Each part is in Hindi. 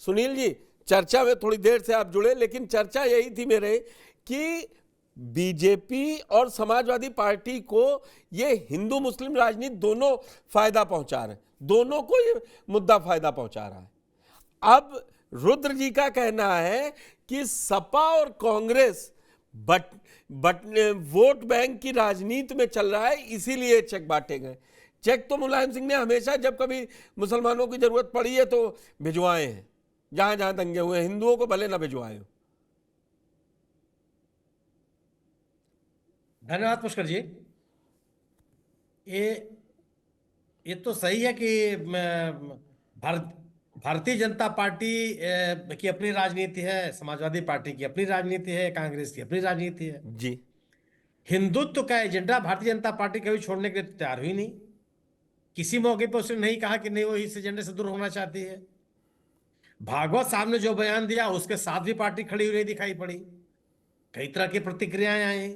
सुनील जी, चर्चा में थोड़ी देर से आप जुड़े, लेकिन चर्चा यही थी मेरे कि बीजेपी और समाजवादी पार्टी को ये हिंदू मुस्लिम राजनीति दोनों फायदा पहुंचा रहे हैं, दोनों को ये मुद्दा फायदा पहुंचा रहा है। अब रुद्र जी का कहना है कि सपा और कांग्रेस वोट बैंक की राजनीति में चल रहा है, इसीलिए चेक बांटे गए। चेक तो मुलायम सिंह ने हमेशा जब कभी मुसलमानों की जरूरत पड़ी है तो भिजवाए हैं, जहां जहां दंगे हुए, हिंदुओं को भले ना भिजवाए हो। धन्यवाद पुष्कर जी। ये तो सही है कि भारत भारतीय जनता पार्टी की अपनी राजनीति है, समाजवादी पार्टी की अपनी राजनीति है, कांग्रेस की अपनी राजनीति है जी। हिंदुत्व का एजेंडा भारतीय जनता पार्टी कभी छोड़ने के लिए तैयार हुई नहीं। किसी मौके पर उसने नहीं कहा कि नहीं वो इस एजेंडे से दूर होना चाहती है। भागवत साहब ने जो बयान दिया उसके साथ भी पार्टी खड़ी हुई दिखाई पड़ी। कई तरह की प्रतिक्रियाएं आई।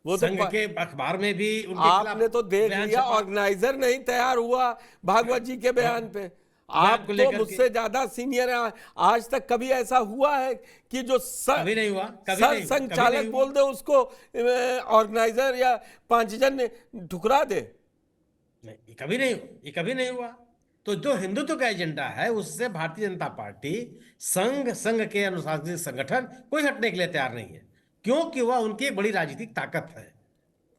वो संघ तो के अखबार में भी उनके आपने तो देख बयान लिया, छपा। ऑर्गेनाइजर नहीं तैयार हुआ भागवत जी के बयान पे। आप तो मुझसे ज्यादा सीनियर हैं, आज तक कभी ऐसा हुआ है कि जो कभी नहीं हुआ, संचालक बोल दे उसको ऑर्गेनाइजर या 5 जन ठुकरा दे? नहीं, ये कभी नहीं हुआ। तो जो हिंदुत्व का एजेंडा है उससे भारतीय जनता पार्टी संघ के अनुशासित संगठन कोई हटने के लिए तैयार नहीं है, क्योंकि वह उनकी एक बड़ी राजनीतिक ताकत है।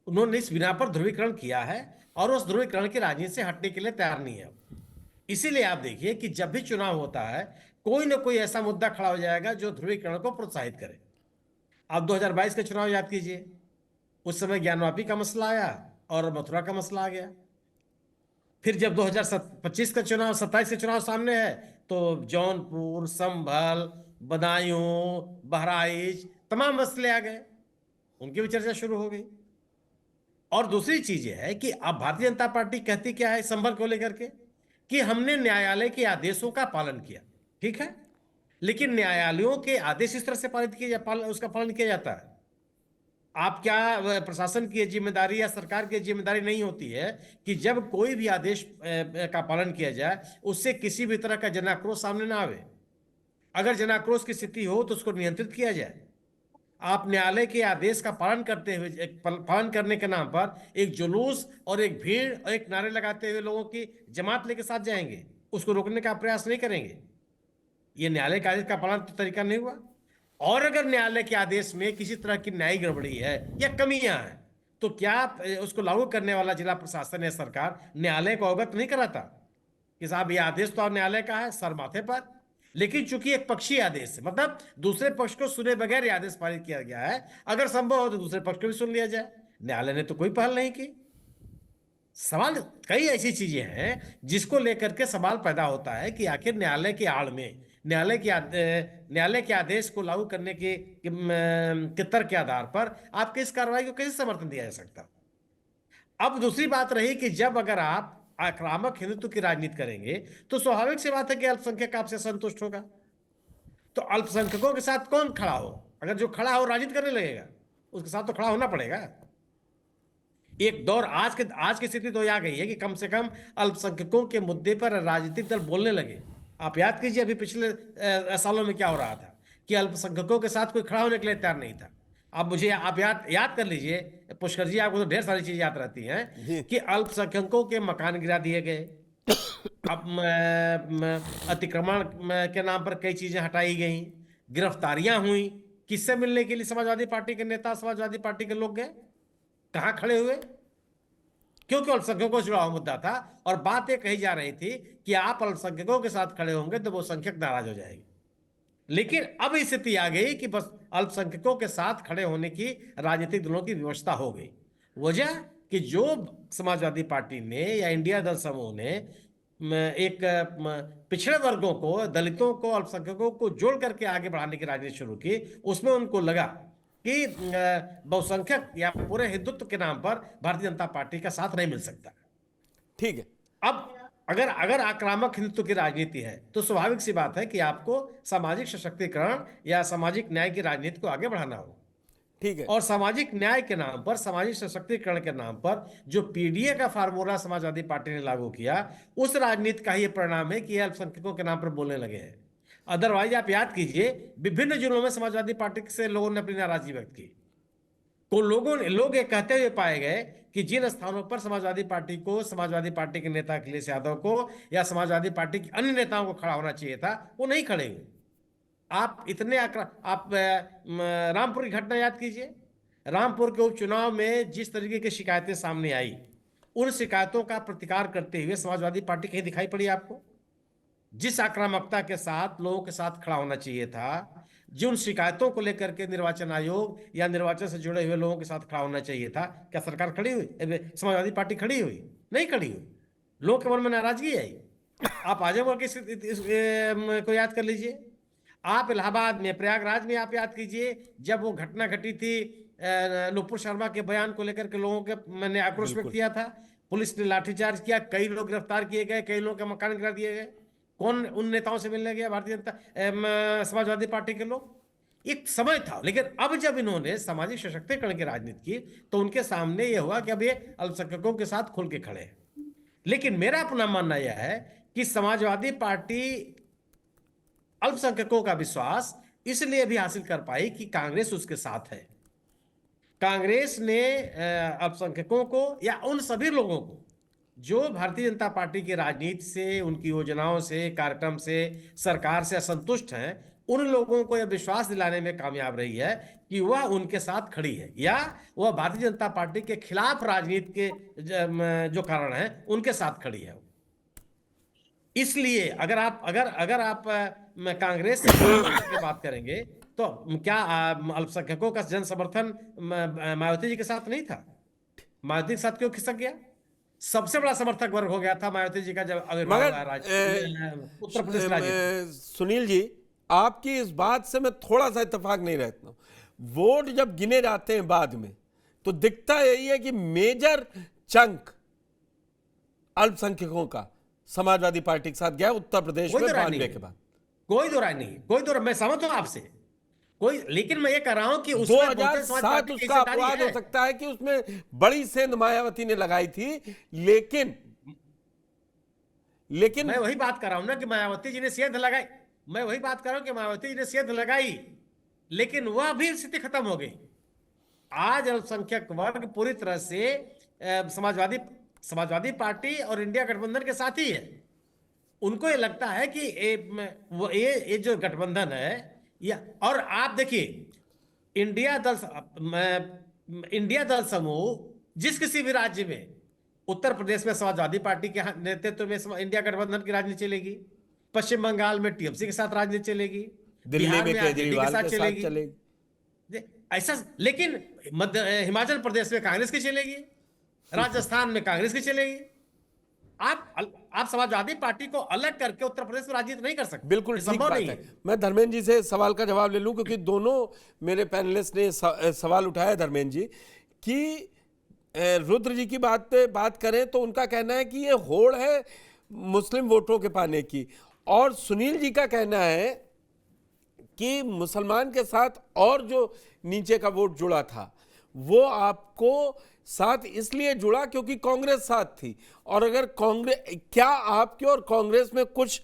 उन्होंने इस बिना पर ध्रुवीकरण किया है और उस ध्रुवीकरण की राजनीति से हटने के लिए तैयार नहीं है। इसीलिए आप देखिए कि जब भी चुनाव होता है कोई ना कोई ऐसा मुद्दा खड़ा हो जाएगा जो ध्रुवीकरण को प्रोत्साहित करे। आप 2022 के चुनाव याद कीजिए, उस समय ज्ञानवापी का मसला आया और मथुरा का मसला आ गया। फिर जब 2025 का चुनाव, 27 का चुनाव सामने है तो जौनपुर, संभल, बदायूं, बहराइच तमाम मसले आ गए, उनकी भी चर्चा शुरू हो गई। और दूसरी चीज ये है कि अब भारतीय जनता पार्टी कहती क्या है संभल को लेकर के कि हमने न्यायालय के आदेशों का पालन किया, ठीक है, लेकिन न्यायालयों के आदेश इस तरह से उसका पालन किया जाता है। आप क्या प्रशासन की जिम्मेदारी या सरकार की जिम्मेदारी नहीं होती है कि जब कोई भी आदेश का पालन किया जाए उससे किसी भी तरह का जनाक्रोश सामने ना आवे। अगर जनाक्रोश की स्थिति हो तो उसको नियंत्रित किया जाए। आप न्यायालय के आदेश का पालन करते हुए, पालन करने के नाम पर एक जुलूस और एक भीड़ और एक नारे लगाते हुए लोगों की जमात लेके साथ जाएंगे, उसको रोकने का प्रयास नहीं करेंगे। ये न्यायालय के आदेश का पालन तो तरीका नहीं हुआ। और अगर न्यायालय के आदेश में किसी तरह की न्यायिक गड़बड़ी है या कमियां हैं तो क्या उसको लागू करने वाला जिला प्रशासन या सरकार न्यायालय को अवगत नहीं कराता कि साहब ये आदेश तो न्यायालय का है, सर माथे पर। लेकिन चूंकि एक पक्षीय आदेश है, मतलब दूसरे पक्ष को सुने बगैर ये आदेश पारित किया गया है, अगर संभव हो तो दूसरे पक्ष को भी सुन लिया जाए। न्यायालय ने तो कोई पहल नहीं की। सवाल, कई ऐसी चीजें हैं जिसको लेकर के सवाल पैदा होता है कि आखिर न्यायालय की आड़ में, न्यायालय के आदेश को लागू करने के तर्क के आधार पर आपके इस कार्रवाई को कैसे समर्थन दिया जा सकता। अब दूसरी बात रही कि जब अगर आप आक्रामक हिंदुत्व की राजनीति करेंगे तो स्वाभाविक सी बात है कि अल्पसंख्यक आपसे संतुष्ट होगा। तो अल्पसंख्यकों के साथ कौन खड़ा हो? अगर जो खड़ा हो राजनीति करने लगेगा उसके साथ तो खड़ा होना पड़ेगा। एक दौर आज की स्थिति तो आ गई है कि कम से कम अल्पसंख्यकों के मुद्दे पर राजनीतिक दल बोलने लगे। आप याद कीजिए अभी पिछले सालों में क्या हो रहा था कि अल्पसंख्यकों के साथ कोई खड़ा होने के लिए तैयार नहीं था। अब मुझे आप याद कर लीजिए पुष्कर जी, आपको तो ढेर सारी चीजें याद रहती हैं कि अल्पसंख्यकों के मकान गिरा दिए गए, अब अतिक्रमण के नाम पर कई चीजें हटाई गई, गिरफ्तारियां हुई। किससे मिलने के लिए समाजवादी पार्टी के नेता, समाजवादी पार्टी के लोग गए? कहां खड़े हुए? क्योंकि अल्पसंख्यकों से जुड़ा हुआ मुद्दा था और बात यह कही जा रही थी कि आप अल्पसंख्यकों के साथ खड़े होंगे तो वो संख्यक नाराज हो जाएंगे। लेकिन अब स्थिति आ गई कि बस अल्पसंख्यकों के साथ खड़े होने की राजनीतिक दलों की व्यवस्था हो गई। वजह कि जो समाजवादी पार्टी ने या इंडिया दल समूह ने एक पिछड़े वर्गों को, दलितों को, अल्पसंख्यकों को जोड़ करके आगे बढ़ाने की राजनीति शुरू की, उसमें उनको लगा कि बहुसंख्यक या पूरे हिंदुत्व के नाम पर भारतीय जनता पार्टी का साथ नहीं मिल सकता। ठीक है। अब अगर आक्रामक हिंदुत्व की राजनीति है तो स्वाभाविक सी बात है कि आपको सामाजिक सशक्तिकरण या सामाजिक न्याय की राजनीति को आगे बढ़ाना होगा। ठीक है। और सामाजिक न्याय के नाम पर, सामाजिक सशक्तिकरण के नाम पर जो पीडीए का फार्मूला समाजवादी पार्टी ने लागू किया, उस राजनीति का ही परिणाम है कि अल्पसंख्यकों के नाम पर बोलने लगे हैं। अदरवाइज आप याद कीजिए, विभिन्न जिलों में समाजवादी पार्टी से लोगों ने अपनी नाराजगी व्यक्त की। को लोग ये कहते हुए पाए गए कि जिन स्थानों पर समाजवादी पार्टी को, समाजवादी पार्टी के नेता अखिलेश यादव को या समाजवादी पार्टी के अन्य नेताओं को खड़ा होना चाहिए था, वो नहीं खड़े हुए। आप इतने आप रामपुर की घटना याद कीजिए। रामपुर के उपचुनाव में जिस तरीके की शिकायतें सामने आई, उन शिकायतों का प्रतिकार करते हुए समाजवादी पार्टी कहीं दिखाई पड़ी आपको? जिस आक्रामकता के साथ लोगों के साथ खड़ा होना चाहिए था, जिन शिकायतों को लेकर के निर्वाचन आयोग या निर्वाचन से जुड़े हुए लोगों के साथ खड़ा होना चाहिए था, क्या सरकार खड़ी हुई? समाजवादी पार्टी खड़ी हुई? नहीं खड़ी हुई। लोगों के मन में नाराजगी आई। आप आजमगढ़ को याद कर लीजिए, आप इलाहाबाद में, प्रयागराज में आप याद कीजिए, जब वो घटना घटी थी नुपुर शर्मा के बयान को लेकर के लोगों के मैंने आक्रोश व्यक्त किया था, पुलिस ने लाठीचार्ज किया, कई लोग गिरफ्तार किए गए, कई लोगों के मकान गिरा दिए गए। कौन उन नेताओं से मिलने गया? भारतीय जनता समाजवादी पार्टी के लोग। एक समय था, लेकिन अब जब इन्होंने सामाजिक सशक्तिकरण की राजनीति की, तो उनके सामने यह हुआ कि अब ये अल्पसंख्यकों के साथ खुल के खड़े हैं। लेकिन मेरा अपना मानना यह है कि समाजवादी पार्टी अल्पसंख्यकों का विश्वास इसलिए भी हासिल कर पाई कि कांग्रेस उसके साथ है। कांग्रेस ने अल्पसंख्यकों को या उन सभी लोगों को जो भारतीय जनता पार्टी की राजनीति से, उनकी योजनाओं से, कार्यक्रम से, सरकार से असंतुष्ट हैं, उन लोगों को यह विश्वास दिलाने में कामयाब रही है कि वह उनके साथ खड़ी है, या वह भारतीय जनता पार्टी के खिलाफ राजनीति के जो कारण है उनके साथ खड़ी है। इसलिए अगर आप कांग्रेस से की बात करेंगे, तो क्या अल्पसंख्यकों का जन समर्थन मायावती जी के साथ नहीं था? मायावती के साथ क्यों खिसक गया? सबसे बड़ा समर्थक वर्ग हो गया था मायावती जी का जब उत्तर प्रदेश राज्य। सुनील जी, आपकी इस बात से मैं थोड़ा सा इत्तेफाक नहीं रहता हूं। वोट जब गिने जाते हैं बाद में, तो दिखता यही है कि मेजर चंक अल्पसंख्यकों का समाजवादी पार्टी के साथ गया उत्तर प्रदेश में 92 के बाद। कोई दो राय नहीं, कोई दो, मैं सहमत हूं आपसे, कोई, लेकिन मैं ये कह रहा हूं कि 2007 उसका अपवाद हो सकता है कि उसमें बड़ी सेंध मायावती ने लगाई थी, लेकिन मैं वही बात कर रहा हूं ना कि मायावती जी ने सेंध लगाई। मैं वही बात कर रहा हूं कि मायावती जी ने सेंध लगाई, लेकिन वह भी स्थिति खत्म हो गई। आज अल्पसंख्यक वर्ग पूरी तरह से समाजवादी पार्टी और इंडिया गठबंधन के साथ ही है। उनको ये लगता है कि ये जो गठबंधन है, या और आप देखिए, इंडिया दल समूह जिस किसी भी राज्य में, उत्तर प्रदेश में समाजवादी पार्टी के नेतृत्व में इंडिया गठबंधन की राजनीति चलेगी, पश्चिम बंगाल में टीएमसी के साथ राजनीति चलेगी, दिल्ली में केजरीवाल के साथ चलेगी ऐसा। लेकिन हिमाचल प्रदेश में कांग्रेस की चलेगी, राजस्थान में कांग्रेस की चलेगी। आप समाजवादी पार्टी को अलग करके उत्तर प्रदेश में राजनीति नहीं कर सकते। बिल्कुल ठीक बात है। मैं धर्मेंद्र जी से सवाल का जवाब ले लूं, क्योंकि दोनों मेरे पैनलिस्ट ने सवाल उठाया धर्मेंद्र जी, कि रुद्र जी की बात करें तो उनका कहना है कि ये होड़ है मुस्लिम वोटों के पाने की, और सुनील जी का कहना है कि मुसलमान के साथ और जो नीचे का वोट जुड़ा था वो आपको साथ इसलिए जुड़ा क्योंकि कांग्रेस साथ थी। और अगर क्या आपके और कांग्रेस में कुछ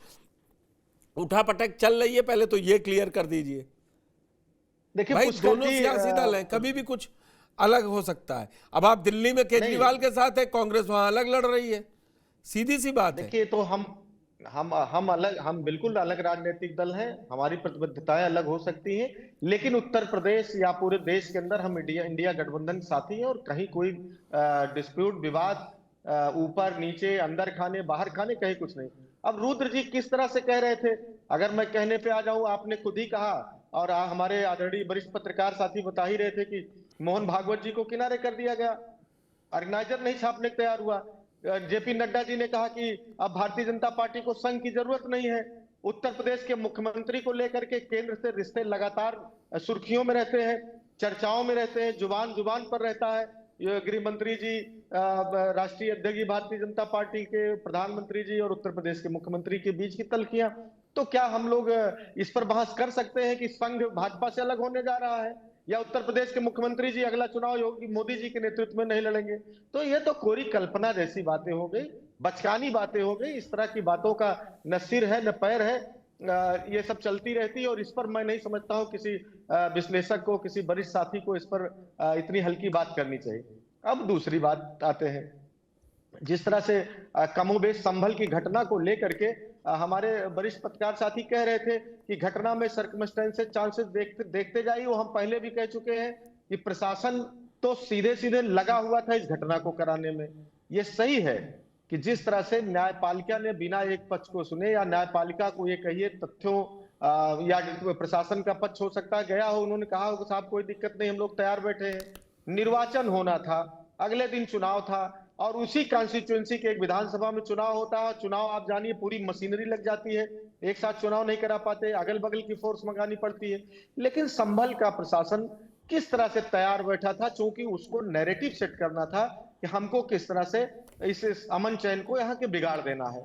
उठापटक चल रही है? पहले तो ये क्लियर कर दीजिए। देखिए भाई, दोनों सियासी दल हैं, कभी भी कुछ अलग हो सकता है। अब आप दिल्ली में केजरीवाल के साथ है, कांग्रेस वहां अलग लड़ रही है, सीधी सी बात है। देखिए, तो हम बिल्कुल अलग राजनीतिक दल हैं, हमारी प्रतिबद्धताएं अलग हो सकती हैं, लेकिन उत्तर प्रदेश या पूरे देश के अंदर हम इंडिया गठबंधन साथी हैं, और कहीं कोई डिस्प्यूट, विवाद, ऊपर नीचे, अंदर खाने बाहर खाने, कहीं कुछ नहीं। अब रुद्र जी किस तरह से कह रहे थे, अगर मैं कहने पे आ जाऊं, आपने खुद ही कहा और हमारे आदरणीय वरिष्ठ पत्रकार साथी बता ही रहे थे कि मोहन भागवत जी को किनारे कर दिया गया, ऑर्गेनाइजर नहीं छापने को तैयार हुआ। जेपी नड्डा जी ने कहा कि अब भारतीय जनता पार्टी को संघ की जरूरत नहीं है। उत्तर प्रदेश के मुख्यमंत्री को लेकर के केंद्र से रिश्ते लगातार सुर्खियों में रहते हैं, चर्चाओं में रहते हैं, जुबान पर रहता है। गृह मंत्री जी, राष्ट्रीय अध्यक्ष भारतीय जनता पार्टी के, प्रधानमंत्री जी और उत्तर प्रदेश के मुख्यमंत्री के बीच की तल्खियां, तो क्या हम लोग इस पर बहस कर सकते हैं कि संघ भाजपा से अलग होने जा रहा है, या उत्तर प्रदेश के मुख्यमंत्री जी अगला चुनाव योगी मोदी जी के नेतृत्व में नहीं लड़ेंगे? तो ये तो कोरी कल्पना जैसी बातें हो गई, बचकानी बातें हो गई। इस तरह की बातों का न सिर है न पैर है। ये सब चलती रहती है, और इस पर मैं नहीं समझता हूँ किसी विश्लेषक को, किसी वरिष्ठ साथी को इस पर इतनी हल्की बात करनी चाहिए। अब दूसरी बात आते हैं, जिस तरह से कमोबेश संभल की घटना को लेकर के हमारे वरिष्ठ पत्रकार साथी कह रहे थे कि घटना में सर्कमस्टेंसेस चांसेस देखते देखते जाइए, वो हम पहले भी कह चुके हैं कि प्रशासन तो सीधे सीधे लगा हुआ था इस घटना को कराने में। ये सही है कि जिस तरह से न्यायपालिका ने बिना एक पक्ष को सुने, या न्यायपालिका को ये कहिए तथ्यों या प्रशासन का पक्ष हो सकता है गया हो, उन्होंने कहा हो साहब कोई दिक्कत नहीं, हम लोग तैयार बैठे हैं। निर्वाचन होना था, अगले दिन चुनाव था, और उसी कॉन्स्टिट्यूएंसी के एक विधानसभा में चुनाव होता है। चुनाव आप जानिए पूरी मशीनरी लग जाती है, एक साथ चुनाव नहीं करा पाते, अगल बगल की फोर्स मंगानी पड़ती है। लेकिन संभल का प्रशासन किस तरह से तैयार बैठा था, चूंकि उसको नैरेटिव सेट करना था कि हमको किस तरह से इस अमन चैन को यहाँ के बिगाड़ देना है।